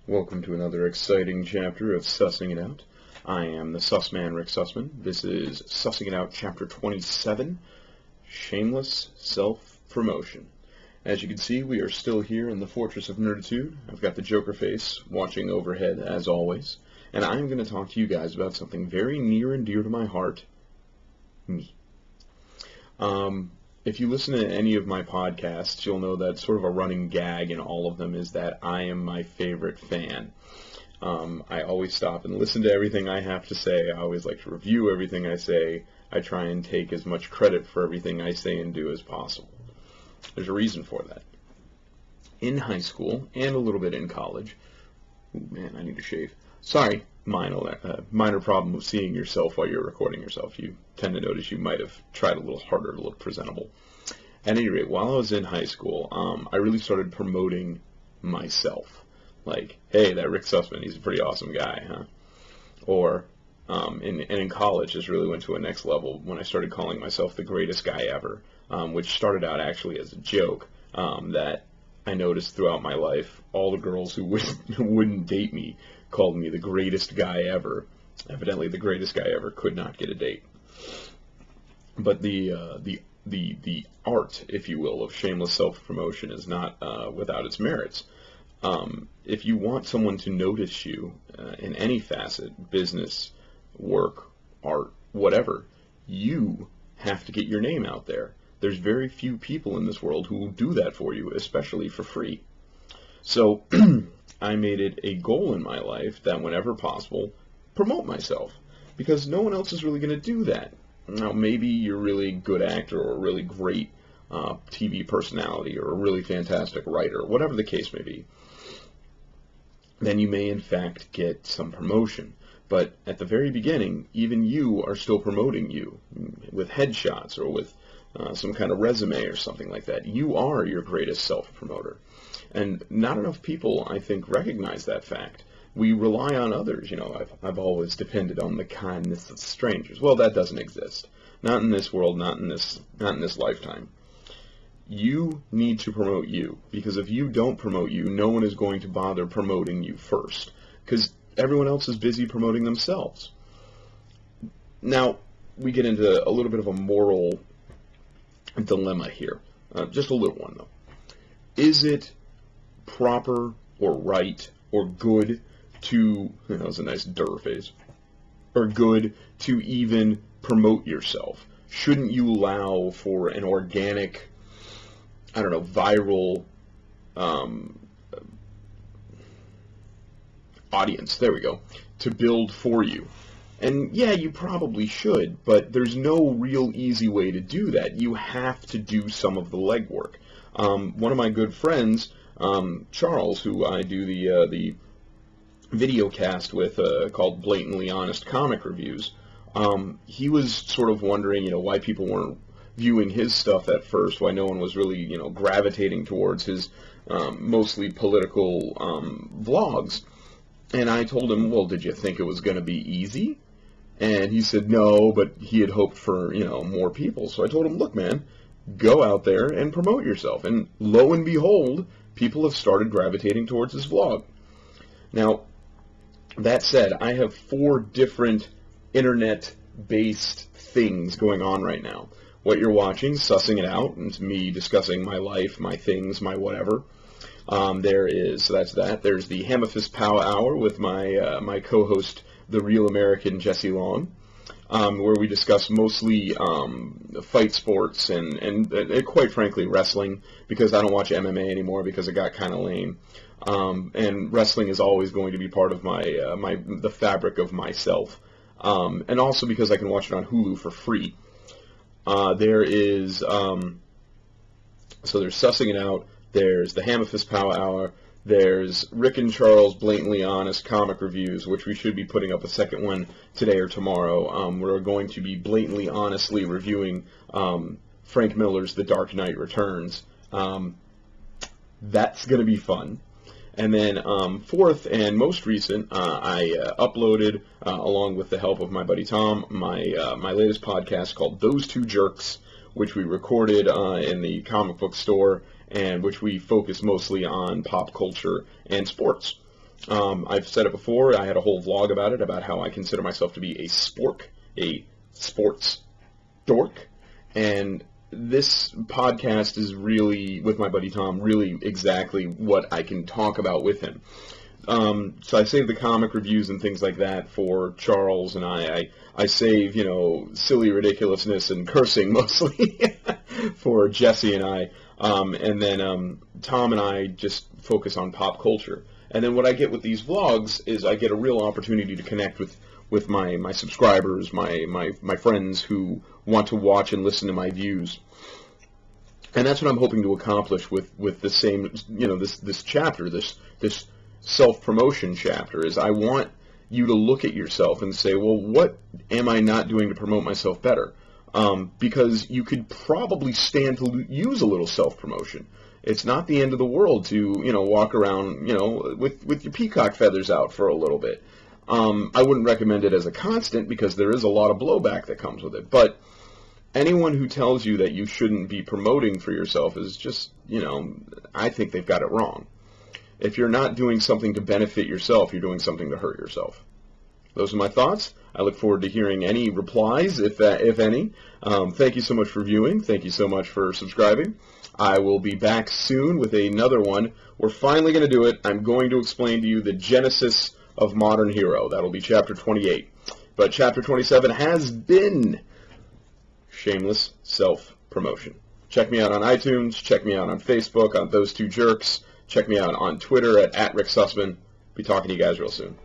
Welcome to another exciting chapter of Sussing It Out. I am the Suss Man, Rick Sussman. This is Sussing It Out, Chapter 27, Shameless Self-Promotion. As you can see, we are still here in the Fortress of Nerditude. I've got the Joker face watching overhead, as always, and I'm going to talk to you guys about something very near and dear to my heart, me. If you listen to any of my podcasts, you'll know that sort of a running gag in all of them is that I am my favorite fan. I always stop and listen to everything I have to say. I always like to review everything I say. I try and take as much credit for everything I say and do as possible. There's a reason for that. In high school, and a little bit in college, ooh, man, I need to shave. Sorry, minor problem of seeing yourself while you're recording yourself. You tend to notice you might have tried a little harder to look presentable. At any rate, while I was in high school, I really started promoting myself. Like, hey, that Rick Sussman, he's a pretty awesome guy, huh? Or, in college, this really went to a next level when I started calling myself the greatest guy ever, which started out actually as a joke that I noticed throughout my life. All the girls who wouldn't date me called me the greatest guy ever. Evidently, the greatest guy ever could not get a date. But the art, if you will, of shameless self-promotion is not without its merits. If you want someone to notice you in any facet, business, work, art, whatever, you have to get your name out there. There's very few people in this world who will do that for you, especially for free. So I made it a goal in my life that whenever possible, promote myself, because no one else is really going to do that. Now, maybe you're a really good actor or a really great TV personality or a really fantastic writer, whatever the case may be. Then you may, in fact, get some promotion. But at the very beginning, even you are still promoting you with headshots or with some kind of resume or something like that. You are your greatest self-promoter. And not enough people, I think, recognize that fact. We rely on others. You know, I've always depended on the kindness of strangers. Well, that doesn't exist. Not in this world, not in this lifetime. You need to promote you, because if you don't promote you, no one is going to bother promoting you first, because everyone else is busy promoting themselves. Now, we get into a little bit of a moral dilemma here. Just a little one, though. Is it proper or right or good to, that was a nice durr face, or good to even promote yourself? Shouldn't you allow for an organic, I don't know, viral audience, there we go, to build for you? And yeah, you probably should, but there's no real easy way to do that. You have to do some of the legwork. One of my good friends, Charles, who I do the video cast with called Blatantly Honest Comic Reviews, he was sort of wondering, you know, why people weren't viewing his stuff at first, why no one was really, you know, gravitating towards his mostly political vlogs. And I told him, well, did you think it was going to be easy? And he said no, but he had hoped for, you know, more people. So I told him, look, man, go out there and promote yourself. And lo and behold, people have started gravitating towards his vlog. Now, that said, I have 4 different internet-based things going on right now. What you're watching, Sussing It Out, and it's me discussing my life, my things, my whatever. So that's that. There's the Hammerfist Pow Hour with my co-host, the real American Jesse Long, where we discuss mostly fight sports and quite frankly wrestling, because I don't watch MMA anymore because it got kind of lame. And wrestling is always going to be part of the fabric of myself, and also because I can watch it on Hulu for free. There's Sussing It Out. There's the Hammerfist Pow Hour. There's Rick and Charles Blatantly Honest Comic Reviews, which we should be putting up a second one today or tomorrow. We're going to be blatantly honestly reviewing Frank Miller's The Dark Knight Returns. That's going to be fun. And then fourth and most recent, I uploaded, along with the help of my buddy Tom, my latest podcast called Those Two Jerks, which we recorded in the comic book store, and which we focus mostly on pop culture and sports. I've said it before. I had a whole vlog about it, about how I consider myself to be a sports dork. And this podcast is really, with my buddy Tom, really exactly what I can talk about with him. So I save the comic reviews and things like that for Charles and I save, silly ridiculousness and cursing mostly for Jesse and I. And then Tom and I just focus on pop culture. And then what I get with these vlogs is I get a real opportunity to connect with my subscribers, my friends who want to watch and listen to my views. And that's what I'm hoping to accomplish with the same, this chapter, this self-promotion chapter, is I want you to look at yourself and say, well, what am I not doing to promote myself better? Because you could probably stand to use a little self-promotion. It's not the end of the world to, walk around, with your peacock feathers out for a little bit. I wouldn't recommend it as a constant because there is a lot of blowback that comes with it. But anyone who tells you that you shouldn't be promoting for yourself is just, I think they've got it wrong. If you're not doing something to benefit yourself, you're doing something to hurt yourself. Those are my thoughts. I look forward to hearing any replies, if any. Thank you so much for viewing. Thank you so much for subscribing. I will be back soon with another one. We're finally going to do it. I'm going to explain to you the genesis of Modern Hero. That'll be Chapter 28. But Chapter 27 has been Shameless Self-Promotion. Check me out on iTunes. Check me out on Facebook, on Those Two Jerks. Check me out on Twitter at Rick Sussman. Be talking to you guys real soon.